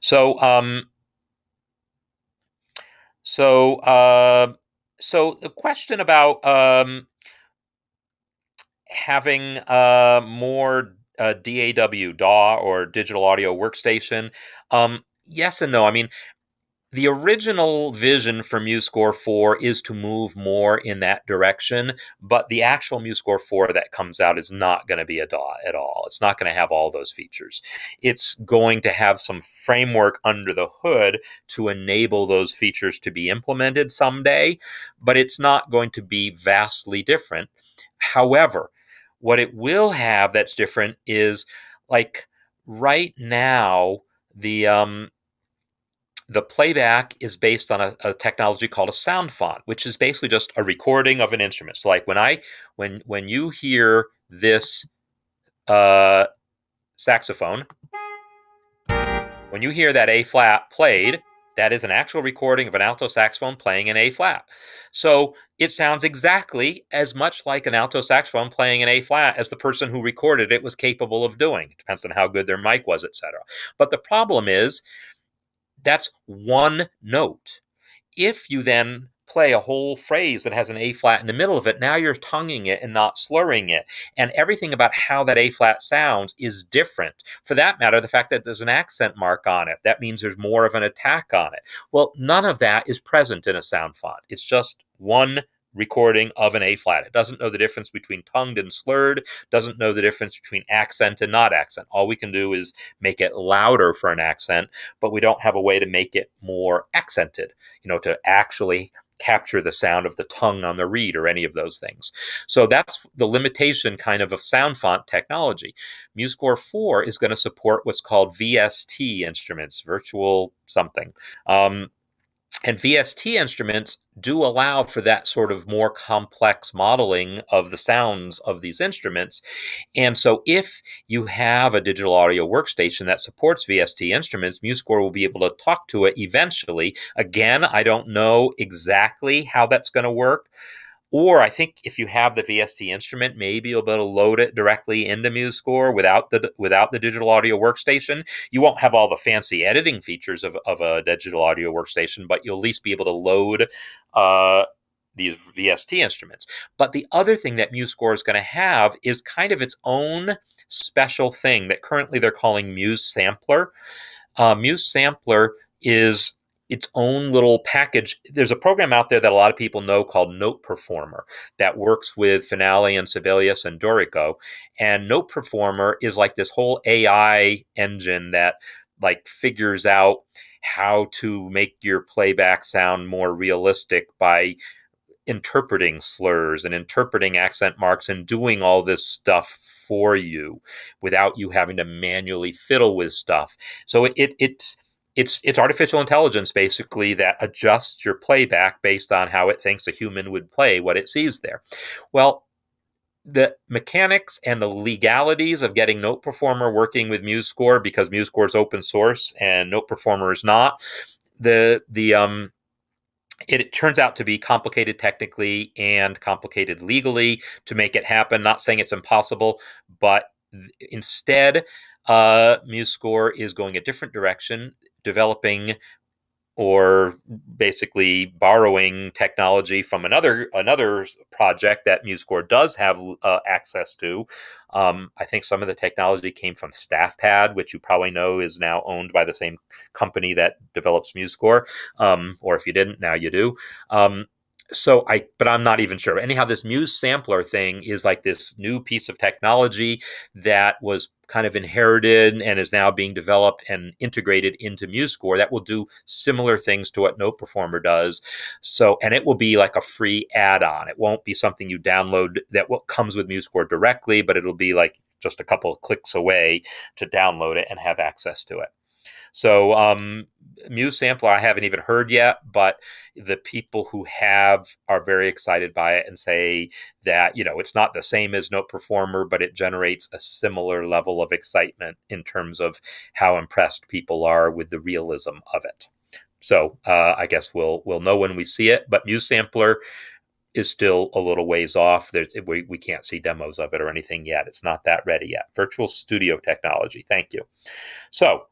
So the question about having more DAW, or digital audio workstation, yes and no. I mean, The original vision for MuseScore 4 is to move more in that direction, but the actual MuseScore 4 that comes out is not going to be a DAW at all. It's not going to have all those features. It's going to have some framework under the hood to enable those features to be implemented someday, but it's not going to be vastly different. However, what it will have that's different is, like, right now, the playback is based on a technology called a sound font, which is basically just a recording of an instrument. So, like, when you hear this uh, saxophone, when you hear that A flat played, that is an actual recording of an alto saxophone playing an A flat. So it sounds exactly as much like an alto saxophone playing an A flat as the person who recorded it was capable of doing. It depends on how good their mic was, etc. But the problem is, that's one note. If you then play a whole phrase that has an A flat in the middle of it, now you're tonguing it and not slurring it. And everything about how that A flat sounds is different. For that matter, the fact that there's an accent mark on it, that means there's more of an attack on it. Well, none of that is present in a sound font. It's just one recording of an A flat. It doesn't know the difference between tongued and slurred, doesn't know the difference between accent and not accent. All we can do is make it louder for an accent, but we don't have a way to make it more accented, to actually capture the sound of the tongue on the reed or any of those things. So that's the limitation kind of sound font technology. MuseScore 4 is going to support what's called VST instruments, virtual something. And VST instruments do allow for that sort of more complex modeling of the sounds of these instruments. And so if you have a digital audio workstation that supports VST instruments, MuseScore will be able to talk to it eventually. Again, I don't know exactly how that's going to work. Or I think if you have the VST instrument, maybe you'll be able to load it directly into MuseScore without the digital audio workstation. You won't have all the fancy editing features of a digital audio workstation, but you'll at least be able to load these VST instruments. But the other thing that MuseScore is going to have is kind of its own special thing that currently they're calling Muse Sampler. Muse Sampler is its own little package. There's a program out there that a lot of people know called Note Performer that works with Finale and Sibelius and Dorico. And Note Performer is like this whole AI engine that, like, figures out how to make your playback sound more realistic by interpreting slurs and interpreting accent marks and doing all this stuff for you without you having to manually fiddle with stuff. So it's artificial intelligence basically that adjusts your playback based on how it thinks a human would play what it sees there. Well, the mechanics and the legalities of getting Note Performer working with MuseScore, because MuseScore is open source and Note Performer is not, it turns out to be complicated technically and complicated legally to make it happen. Not saying it's impossible, but instead, MuseScore is going a different direction, developing or basically borrowing technology from another project that MuseScore does have access to. I think some of the technology came from StaffPad, which you probably know is now owned by the same company that develops MuseScore. Or if you didn't, now you do. But I'm not even sure. Anyhow, this Muse Sampler thing is like this new piece of technology that was kind of inherited and is now being developed and integrated into MuseScore that will do similar things to what Note Performer does. So, and it will be like a free add-on. It won't be something you download that comes with MuseScore directly, but it'll be like just a couple of clicks away to download it and have access to it. So Muse Sampler I haven't even heard yet, but the people who have are very excited by it and say that, it's not the same as Note Performer, but it generates a similar level of excitement in terms of how impressed people are with the realism of it. So I guess we'll know when we see it, but Muse Sampler is still a little ways off. We can't see demos of it or anything yet. It's not that ready yet. Virtual Studio technology. Thank you. So,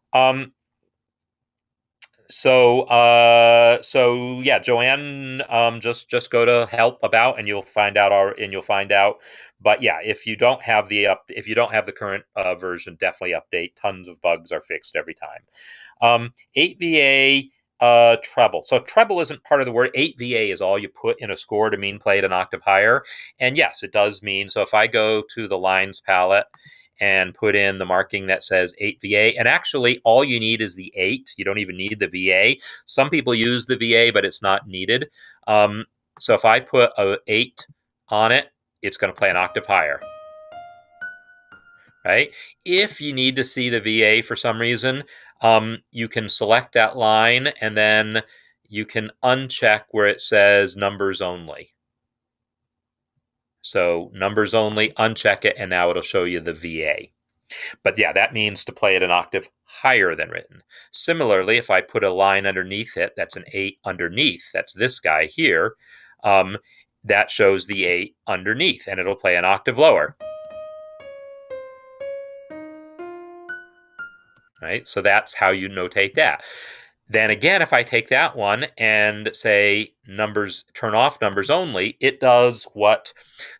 so yeah, Joanne, just go to help about and you'll find out. But yeah, if you don't have the current version, definitely update. Tons of bugs are fixed every time. 8VA treble. So treble isn't part of the word. 8VA is all you put in a score to mean play it an octave higher. And yes, it does mean, so if I go to the lines palette and put in the marking that says 8VA, and actually all you need is the 8. You don't even need the VA. Some people use the VA, but it's not needed. So if I put a 8 on it, it's going to play an octave higher. Right? If you need to see the VA for some reason, you can select that line and then you can uncheck where it says numbers only. So numbers only, uncheck it, and now it'll show you the VA. But yeah, that means to play it an octave higher than written. Similarly, if I put a line underneath it, that's an 8 underneath, that's this guy here, that shows the 8 underneath, and it'll play an octave lower. Right? So that's how you notate that. Then again, if I take that one and say numbers, turn off numbers only, it does what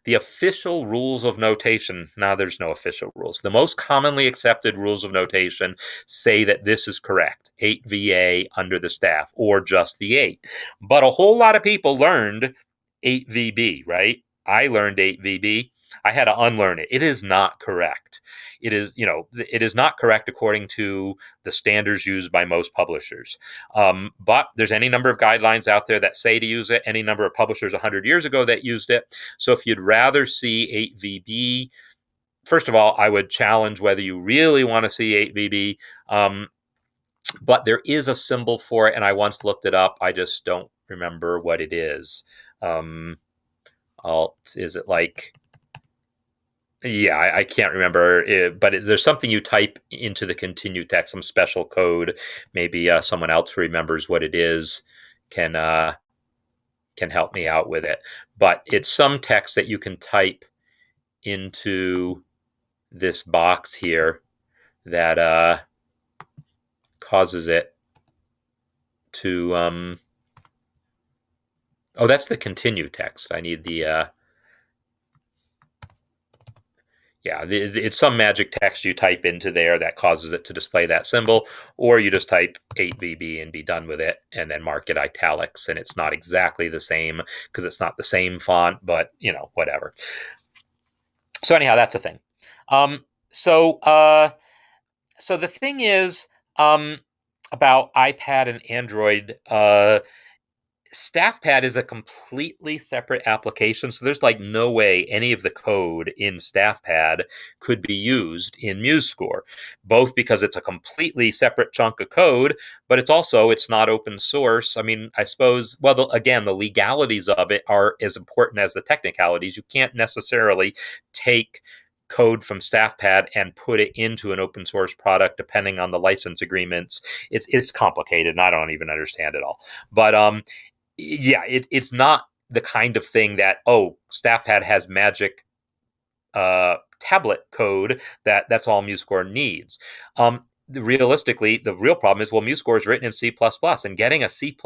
the official rules of notation, now there's no official rules. The most commonly accepted rules of notation say that this is correct, 8VA under the staff, or just the 8. But a whole lot of people learned 8VB, right? I learned 8VB. I had to unlearn it. It is not correct. It is, it is not correct according to the standards used by most publishers. But there's any number of guidelines out there that say to use it, any number of publishers 100 years ago that used it. So if you'd rather see 8VB, first of all, I would challenge whether you really want to see 8VB. But there is a symbol for it, and I once looked it up. I just don't remember what it is. Is it like... Yeah, I can't remember, but there's something you type into the continue text, some special code. Maybe someone else who remembers what it is can help me out with it. But it's some text that you can type into this box here that causes it to... oh, that's the continue text. I need the... yeah, it's some magic text you type into there that causes it to display that symbol, or you just type 8VB and be done with it, and then mark it italics, and it's not exactly the same because it's not the same font, but, whatever. So anyhow, that's a thing. So the thing is about iPad and Android, StaffPad is a completely separate application, so there's like no way any of the code in StaffPad could be used in MuseScore, both because it's a completely separate chunk of code, but it's not open source. I mean, I suppose, well, again, the legalities of it are as important as the technicalities. You can't necessarily take code from StaffPad and put it into an open source product depending on the license agreements. It's complicated, and I don't even understand it all. But yeah, it's not the kind of thing that, StaffPad has magic tablet code that's all MuseScore needs. Realistically, the real problem is, MuseScore is written in C++, and getting a C++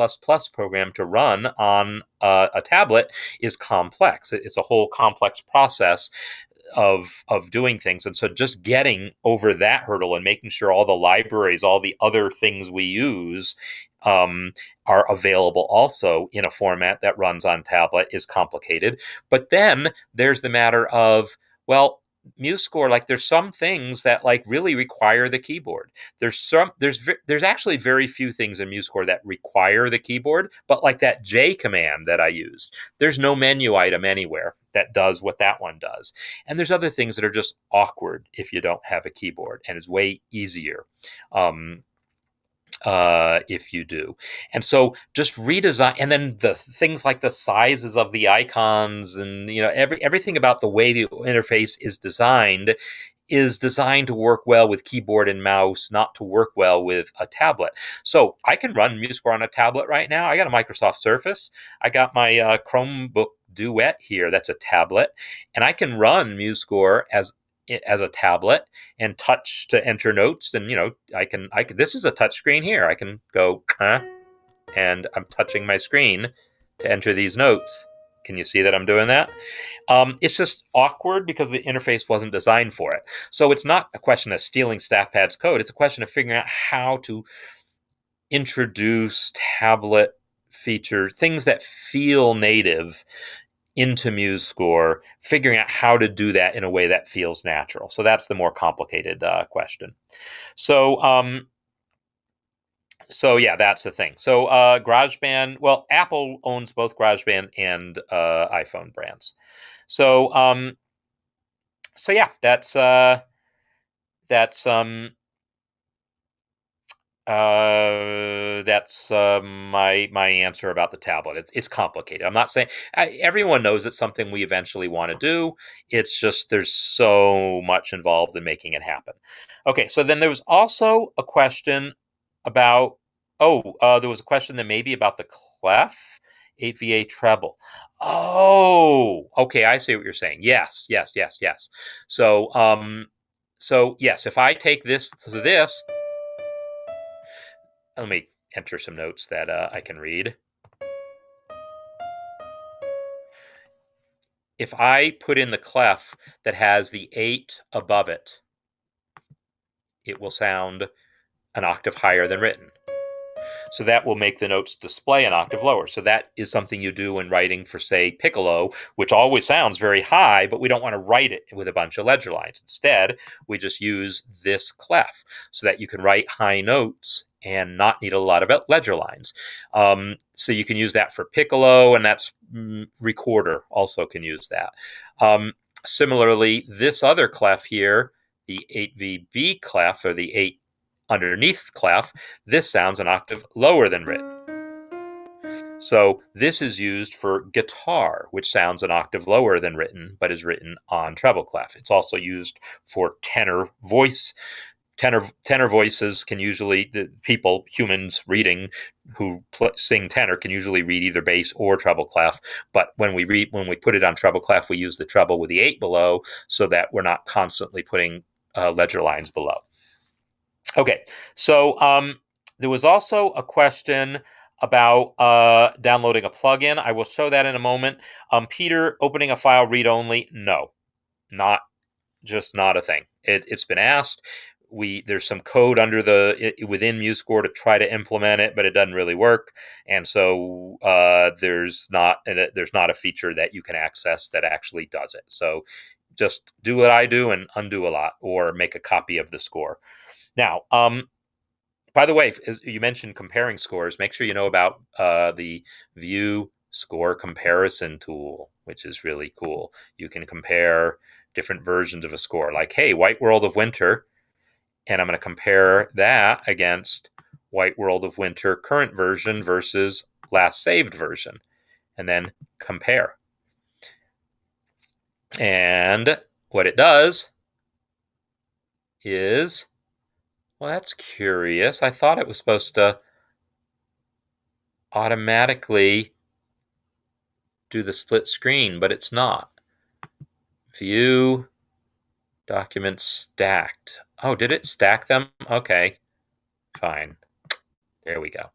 program to run on a tablet is complex. It's a whole complex process of doing things. And so just getting over that hurdle and making sure all the libraries, all the other things we use are available also in a format that runs on tablet is complicated. But then there's the matter of, MuseScore, there's some things that really require the keyboard. There's actually very few things in MuseScore that require the keyboard, but like that J command that I used, there's no menu item anywhere that does what that one does. And there's other things that are just awkward if you don't have a keyboard, and it's way easier if you do. And so just redesign, and then the things like the sizes of the icons and everything about the way the interface is designed to work well with keyboard and mouse, not to work well with a tablet. So I can run MuseScore on a tablet right now. I got a Microsoft Surface. I got my Chromebook Duet here. That's a tablet, and I can run MuseScore as a tablet and touch to enter notes. And I can this is a touch screen here. I can go and I'm touching my screen to enter these notes. Can you see that I'm doing that? It's just awkward because the interface wasn't designed for it. So it's not a question of stealing StaffPad's code. It's a question of figuring out how to introduce tablet features, things that feel native into MuseScore, figuring out how to do that in a way that feels natural. So that's the more complicated question. So yeah, that's the thing. So GarageBand, well, Apple owns both GarageBand and iPhone brands. So so yeah, that's my answer about the tablet. It's complicated. I'm not saying everyone knows it's something we eventually want to do. It's just there's so much involved in making it happen. Okay, so then there was also a question about there was a question then maybe about the clef 8VA treble. Oh, okay, I see what you're saying. Yes, yes, yes, yes. So yes, if I take this to this. Let me enter some notes that I can read. If I put in the clef that has the 8 above it, it will sound an octave higher than written. So that will make the notes display an octave lower. So that is something you do when writing for, say, piccolo, which always sounds very high, but we don't want to write it with a bunch of ledger lines. Instead, we just use this clef so that you can write high notes and not need a lot of ledger lines. So you can use that for piccolo, and that's recorder also can use that. Similarly, this other clef here, the 8VB clef, or the 8 underneath clef, this sounds an octave lower than written. So this is used for guitar, which sounds an octave lower than written, but is written on treble clef. It's also used for tenor voice. Tenor voices can usually, people, humans reading who sing tenor can usually read either bass or treble clef. But when we put it on treble clef, we use the treble with the 8 below so that we're not constantly putting ledger lines below. Okay, so there was also a question about downloading a plugin. I will show that in a moment. Peter, opening a file read-only? No, not a thing. It's been asked. There's some code under within MuseScore to try to implement it, but it doesn't really work. And so there's not a feature that you can access that actually does it. So just do what I do and undo a lot, or make a copy of the score. Now, by the way, as you mentioned comparing scores, make sure you know about the View Score Comparison tool, which is really cool. You can compare different versions of a score, like, hey, White World of Winter, and I'm going to compare that against White World of Winter current version versus last saved version, and then compare. And what it does is, well, that's curious. I thought it was supposed to automatically do the split screen, but it's not. View documents stacked. Oh, did it stack them? Okay, fine. There we go.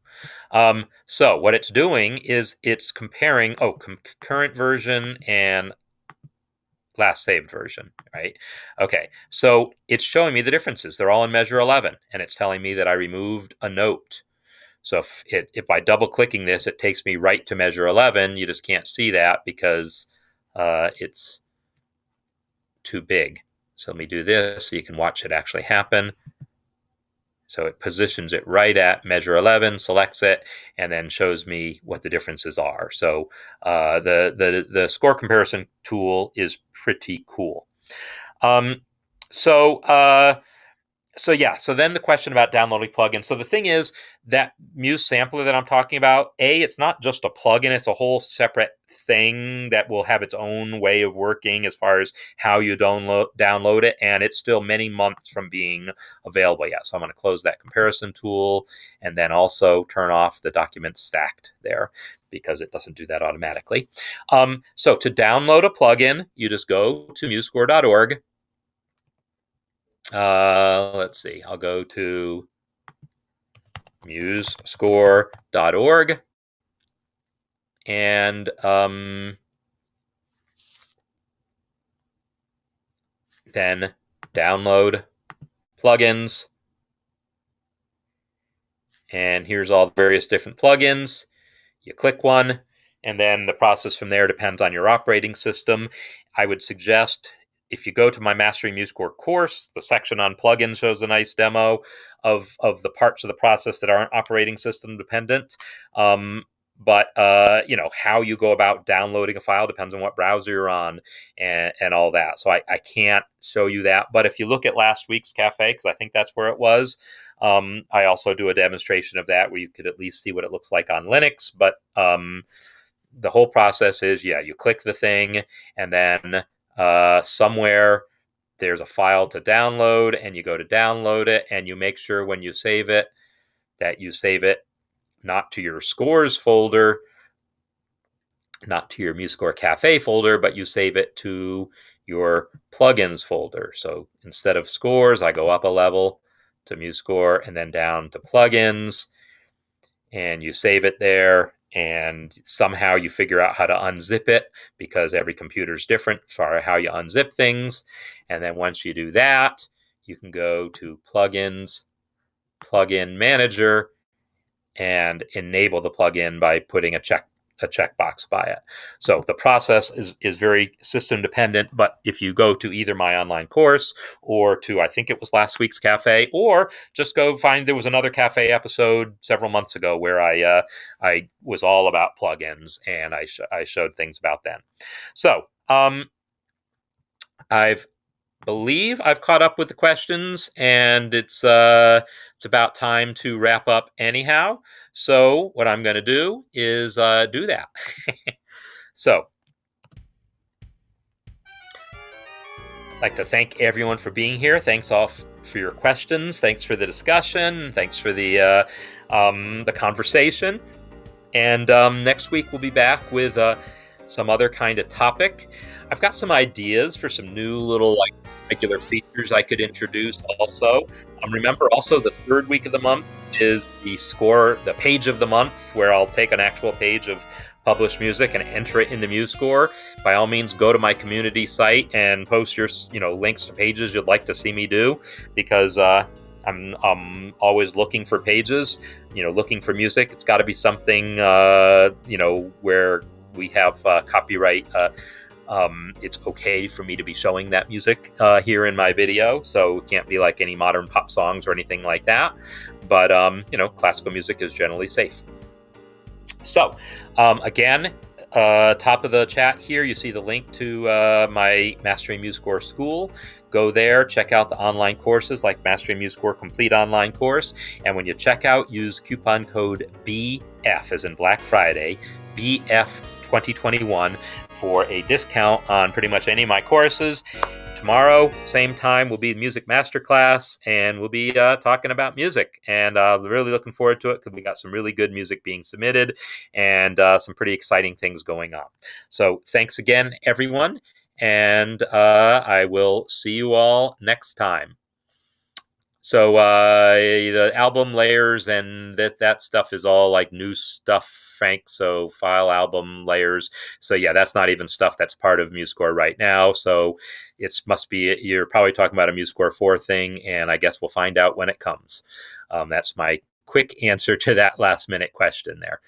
So what it's doing is it's comparing, current version and last saved version, right? Okay, so it's showing me the differences. They're all in measure 11, and it's telling me that I removed a note. So if by double clicking this, it takes me right to measure 11, you just can't see that because it's too big. So let me do this so you can watch it actually happen. So it positions it right at measure 11, selects it, and then shows me what the differences are. So the score comparison tool is pretty cool. So yeah, so then the question about downloading plugins. So the thing is that Muse sampler that I'm talking about, it's not just a plugin, it's a whole separate thing that will have its own way of working as far as how you download it, and it's still many months from being available yet. So I'm going to close that comparison tool and then also turn off the document stacked there because it doesn't do that automatically. So to download a plugin, you just go to musescore.org. Let's see, I'll go to MuseScore.org and then download plugins. And here's all the various different plugins. You click one, and then the process from there depends on your operating system. I would suggest if you go to my Mastering MuseScore course, the section on plugins shows a nice demo of the parts of the process that aren't operating system dependent. But how you go about downloading a file depends on what browser you're on and all that. So I can't show you that. But if you look at last week's cafe, because I think that's where it was, I also do a demonstration of that where you could at least see what it looks like on Linux. But the whole process is, you click the thing, and then somewhere there's a file to download, and you go to download it, and you make sure when you save it that you save it not to your scores folder, not to your MuseScore Café folder, but you save it to your plugins folder. So instead of scores, I go up a level to MuseScore and then down to plugins, and you save it there, and somehow you figure out how to unzip it because every computer is different for how you unzip things. And then once you do that, you can go to plugins, plugin manager, and enable the plugin by putting a checkbox by it. So the process is very system dependent, but if you go to either my online course or to, I think it was last week's cafe, or just go find, there was another cafe episode several months ago where I was all about plugins, and I showed things about them. So I've believe I've caught up with the questions, and it's about time to wrap up anyhow. So what I'm going to do is do that. So I'd like to thank everyone for being here. Thanks all for your questions. Thanks for the discussion. Thanks for the conversation. And next week we'll be back with some other kind of topic. I've got some ideas for some new little regular features I could introduce also. Remember, also the third week of the month is the page of the month, where I'll take an actual page of published music and enter it into MuseScore. By all means, go to my community site and post your links to pages you'd like to see me do, because I'm always looking for pages, looking for music. It's got to be something, where we have copyright. It's okay for me to be showing that music here in my video, so it can't be like any modern pop songs or anything like that. But classical music is generally safe. So again, top of the chat here, you see the link to my Mastering MuseScore School. Go there, check out the online courses like Mastering MuseScore Complete Online Course. And when you check out, use coupon code BF, as in Black Friday, BF 2021 for a discount on pretty much any of my courses. Tomorrow, same time, will be Music Masterclass, and we'll be talking about music. And really looking forward to it, because we got some really good music being submitted and some pretty exciting things going on. So thanks again, everyone, and I will see you all next time. So the album layers and that stuff is all like new stuff, Frank. So file album layers. So yeah, that's not even stuff that's part of MuseScore right now. So it must be, you're probably talking about a MuseScore 4 thing, and I guess we'll find out when it comes. That's my quick answer to that last minute question there.